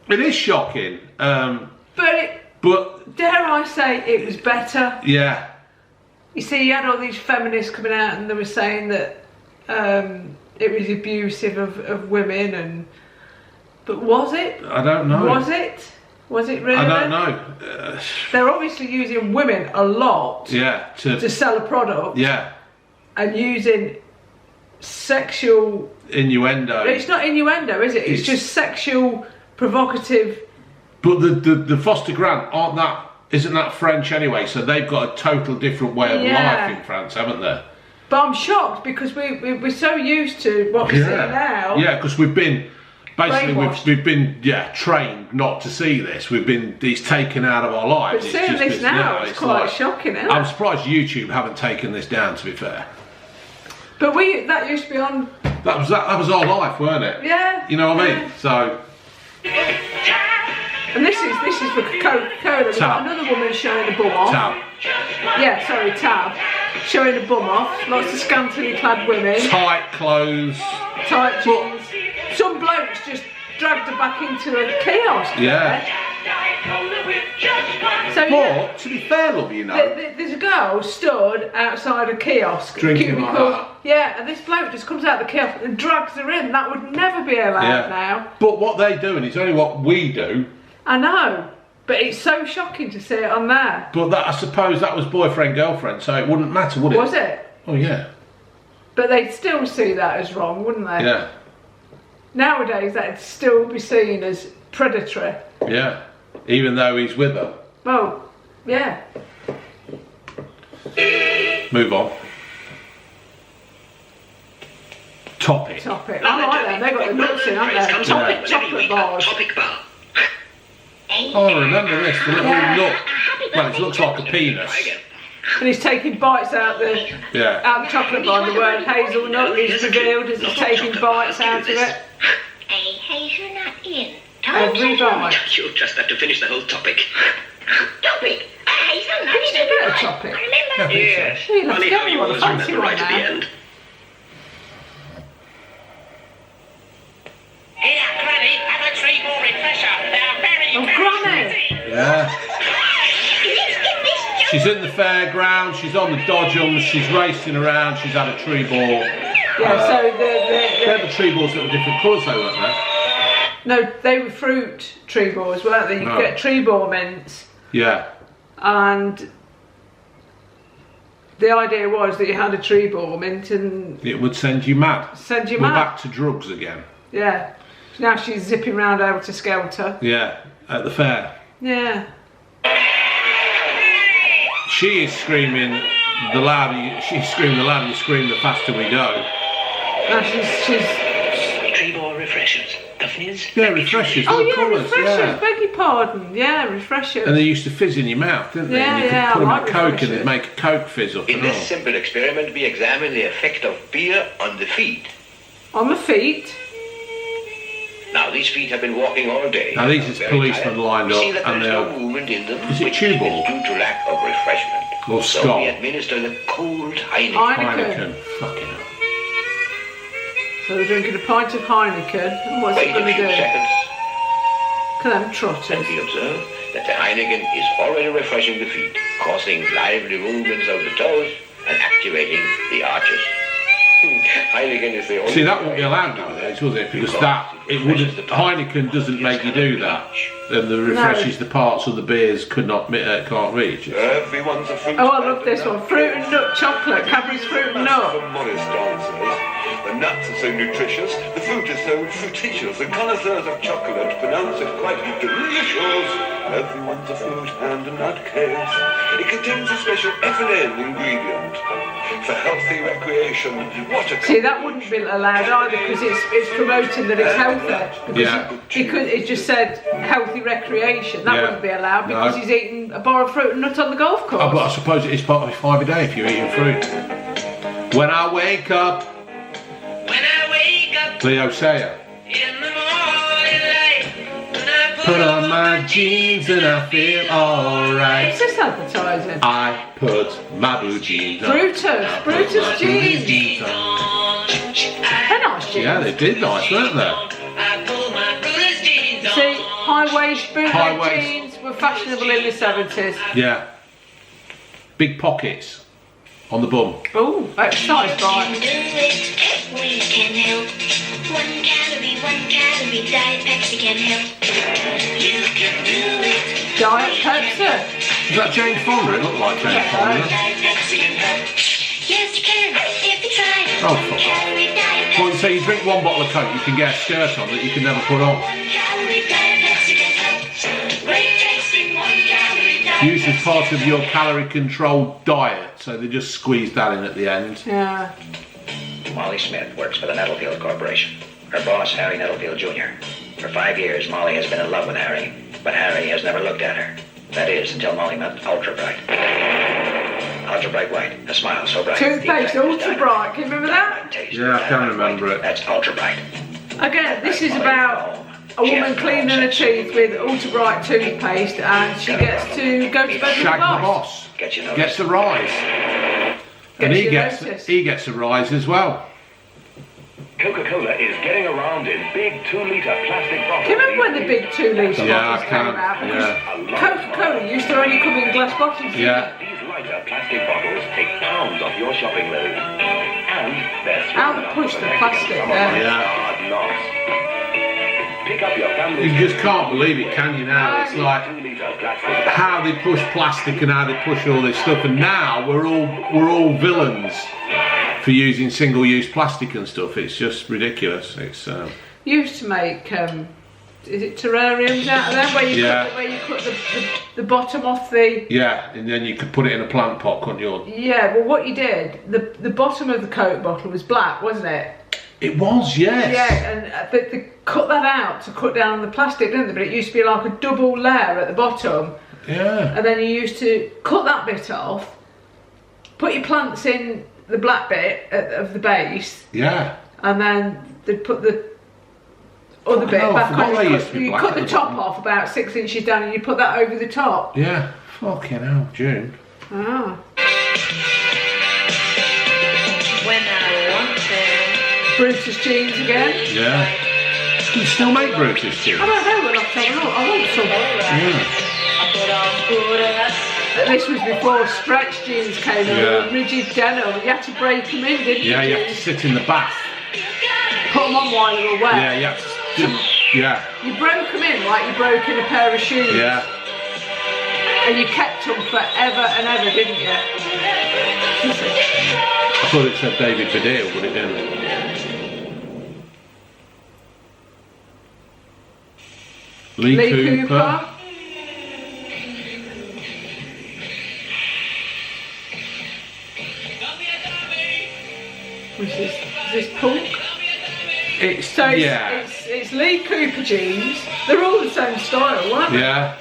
It is shocking. But dare I say, it was better. Yeah. You see, you had all these feminists coming out and they were saying that it was abusive of women, but was it? I don't know. Was it? Was it really? I don't know. They're obviously using women a lot to sell a product. Yeah. And using sexual... innuendo. It's not innuendo, is it? It's just sexual, provocative... But the Foster Grant, isn't that French anyway? So they've got a total different way of life in France, haven't they? But I'm shocked because we're so used to what we see now. Yeah, because we've been trained not to see this. It's taken out of our lives. But seeing this now, it's quite shocking, isn't it? I'm surprised YouTube haven't taken this down, to be fair. But that used to be on. That was our life, weren't it? Yeah. You know what I mean? So. And this is for Coca-Cola. We've got another woman showing a bum off. Tab. Yeah, sorry, Tab. Showing a bum off. Lots of scantily clad women. Tight clothes. Tight jeans. Some blokes just dragged her back into a kiosk. Yeah. So, but, to be fair, love, you know. There's a girl stood outside a kiosk. Drinking like that. Yeah, and this bloke just comes out the kiosk and drags her in. That would never be allowed now. But what they're doing is only what we do. I know, but it's so shocking to see it on there. But I suppose that was boyfriend-girlfriend, so it wouldn't matter, would it? Was it? Oh, yeah. But they'd still see that as wrong, wouldn't they? Yeah. Nowadays, that'd still be seen as predatory. Yeah, even though he's with her. Well, yeah. Move on. Topic. I like them. They've got the nuts in, haven't they? Chocolate bars. Topic bar. Hey, Oh, I remember this. The little nut. Well, it looks like a penis. And he's taking bites out the out the chocolate bar. The word hazelnut is revealed as he's taking bites out of it. A hazelnut in. Every bite. You'll just have to finish the whole topic. Topic. A hazelnut Can you in. do a topic? Remember? Yes. Hey, let's Funny go. how you What a always fancy remember one right at the now. end. Here, Granny, have a tree ball refresher. They're very, Oh, very Granny. tasty. Yeah. Let's get this job. She's in the fairground, she's on the dodgems, she's racing around, she's had a tree ball. Yeah, so They're the tree balls that were different colours though, weren't they? no, they were fruit tree balls, weren't they? You could get tree ball mints, Yeah. and the idea was that you had a tree ball mint and It would send you mad. send you We're mad. back to drugs again. Yeah. Now she's zipping round over to Skelter. Yeah, at the fair. Yeah. She is screaming the louder she's screaming the louder you scream, the faster we go. Now she's Tree ball refreshers. The fizz. Yeah, refreshers, oh the yeah, colours, refreshers, yeah. beg your pardon. Yeah, refreshers. And they used to fizz in your mouth, didn't they? Yeah, And you yeah, could put I them like in Coke and refreshers. they'd make a Coke fizz up In and this all. simple experiment, we examine the effect of beer on the feet. On the feet. Now, these feet have been walking all day. Now, these is Very policemen tired. lined We see up that and there's no they're- movement in them, Is it which chew is ball? due to lack of refreshment. Or So Skull. we administer the cold Heineken. Heineken. Fucking hell. So they're drinking a pint of Heineken. And what's it Wait going a to few do? seconds, Can them trotters. and we observe that the Heineken is already refreshing the feet, causing lively movements of the toes and activating the arches. Heineken is the only. See, that wouldn't be allowed nowadays, was it? Because that, it wouldn't, Heineken doesn't make you do that. And the refreshes the parts of the beers can't reach. Everyone's a fruit. Oh, I love this one. Fruit and nut chocolate. Cadbury's fruit and nut. For Morris dancers. The nuts are so nutritious, the fruit is so fruititious. The connoisseurs of chocolate pronounce it quite delicious. Everyone's a fruit and a nutcase. It contains a special ethylene ingredient for healthy recreation. What a See, that wouldn't be allowed either because it's promoting that it's healthy. Because Yeah. it just said healthy recreation. That Yeah. wouldn't be allowed because No. he's eating a bar of fruit and nut on the golf course. Oh, but I suppose it is part of 5 a day if you're eating fruit. When I wake up, When I wake up Leo Sayer. in the morning light, when I Put on my jeans and I feel alright. What's this advertising? I put my blue jeans on. Brutus. I put Brutus my blue jeans. on. They're nice jeans. Yeah, they did nice, weren't they? I pull my Brutus jeans on. See, high-waist bootleg High-waist. jeans were fashionable in the 70s. Yeah. Big pockets on the bum. Oh, exercise You bike. can do it, we can help. 1 calorie diet Pepsi can help. You can do it. Diet Pepsi. Is that Jane Fonda? It looked like Jane Fonda. Diet Pepsi can help. Yes, you can if you try. Oh, 1 fuck. calorie diet Well, Pepsi. so you drink one bottle of Coke, you can get a skirt on that you can never put on. 1 calorie diet Pepsi can help. Great tasting 1 calorie diet. Used as part of your calorie controlled diet, so they just squeeze that in at the end. Yeah. Molly Smith works for the Nettlefield Corporation. Her boss, Harry Nettlefield Jr. For 5 years, Molly has been in love with Harry, but Harry has never looked at her. That is, until Molly met Ultra Bright. Ultra Bright White, a smile so bright. Toothpaste, Ultra Bright. Can you remember that? Yeah, I can remember it. That's Ultra Bright. Again, this is about a woman cleaning her teeth with Ultra Bright toothpaste and she gets to go to bed with the Shag the boss. boss. Gets you Gets a rise. And he gets a rise as well. Coca-Cola is getting around in big 2-litre plastic bottles. Can you remember when the big 2 litre Yeah, bottles I came can, out? Because yeah. Coca-Cola used to only come in glass bottles. didn't Yeah. it? These lighter plastic bottles take pounds off your shopping load. And they're How strong they enough push to the protect plastic you from there. Yeah. hard knocks. Pick up your family. You just can't believe it, can you now? It's like 2-litre plastic. how they push plastic and how they push all this stuff, and now we're all villains for using single-use plastic and stuff. It's just ridiculous. It's Used to make, is it terrariums out of them where you Yeah. cut the bottom off the... yeah, and then you could put it in a plant pot, couldn't you? Yeah, well what you did, the bottom of the Coke bottle was black, wasn't it? It was, yes. Yeah, and they cut that out to cut down on the plastic, didn't they? But it used to be like a double layer at the bottom. Yeah. And then you used to cut that bit off, put your plants in the black bit of the base. Yeah. And then they'd put the other bit back on. You cut the top off about 6 inches down and you put that over the top. Yeah. Fucking hell, June. Ah. When I want to. Brutus jeans again. Yeah. Can you still make Brutus jeans? I don't know, we'll have to have a look. I want some. Yeah. This was before stretch jeans came in, rigid denim. You had to break them in, didn't you? Yeah, you have to sit in the bath. Put them on while you were wet. Yeah, you have to. Yeah. You broke them in like you broke in a pair of shoes. Yeah. And you kept them forever and ever, didn't you? I thought it said David Baddiel, but it didn't. Lee Cooper. Is this Punk? It's Lee Cooper jeans. They're all the same style, weren't they? Yeah.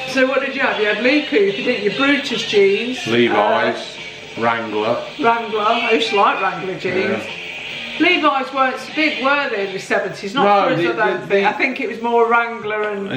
So what did you have? You had Lee Cooper, didn't you? Brutus jeans. Levi's, Wrangler. I used to like Wrangler jeans. Yeah. Levi's weren't so big, were they, in the 70s? Not for us, I don't think. I think it was more Wrangler and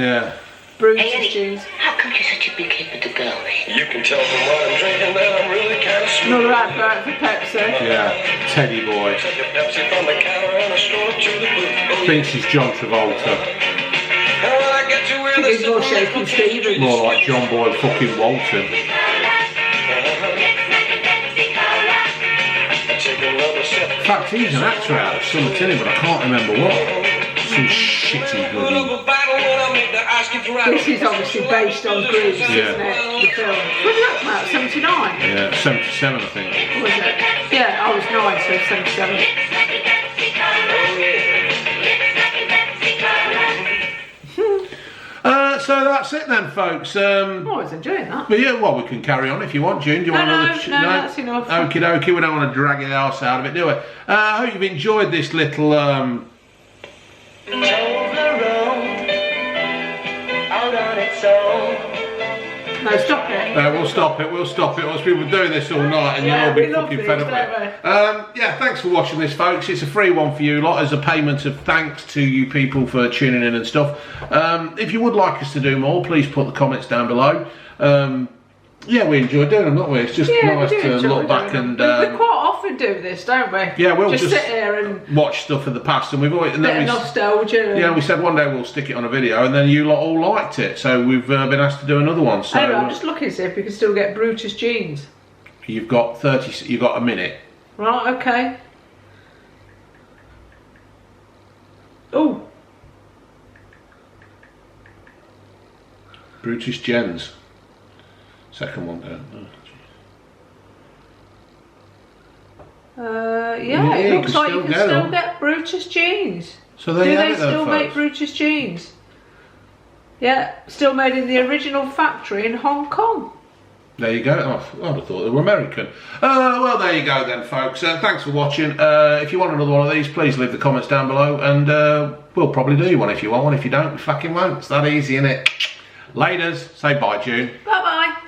Brutus jeans. How come you're such a big hip with the girl? You can tell from what I'm drinking that I'm really kind of sweet. Another advert for Pepsi. Yeah, Teddy Boy. Take a Pepsi from the counter and a stroll to the booth. Thinks he's John Travolta. And when I get to where the He's more Shaky Stevens. More like John Boy fucking Walton. In fact, he's an actor out of something, but I can't remember what. Some shitty bloody. This is obviously based on Grease, isn't it? The film. When did that come out? 79? Yeah, 77 I think. Or was it? Yeah, I was 9, so 77. So that's it then, folks. I was enjoying that. But yeah, well, we can carry on if you want, June. Do you want another? No, that's enough. Okie dokie, we don't want to drag the arse out of it, do we? I hope you've enjoyed this little. No, stop it. We'll stop it. Once we've been doing this all night and you'll all be fucking fed up with it. Yeah, thanks for watching this, folks. It's a free one for you lot as a payment of thanks to you people for tuning in and stuff. If you would like us to do more, please put the comments down below. Yeah, we enjoy doing them, don't we? It's just nice to look back and... we quite often do this, don't we? Yeah, we'll just sit here and... watch stuff of the past, and we've always... bit of nostalgia. Yeah, we said one day we'll stick it on a video, and then you lot all liked it, so we've been asked to do another one. So anyway, I'm just looking to see if we can still get Brutus jeans. You've got you've got a minute. Right, okay. Oh. Brutus Jens. Second one down. Yeah, it looks like you can still get Brutus jeans. So do they still make Brutus jeans? Yeah, still made in the original factory in Hong Kong. There you go. Oh, I'd have thought they were American. Well, there you go then, folks. Thanks for watching. If you want another one of these, please leave the comments down below, and we'll probably do one if you want one. If you don't, we fucking won't. It's that easy, innit? Laters. Say bye, June. Bye-bye.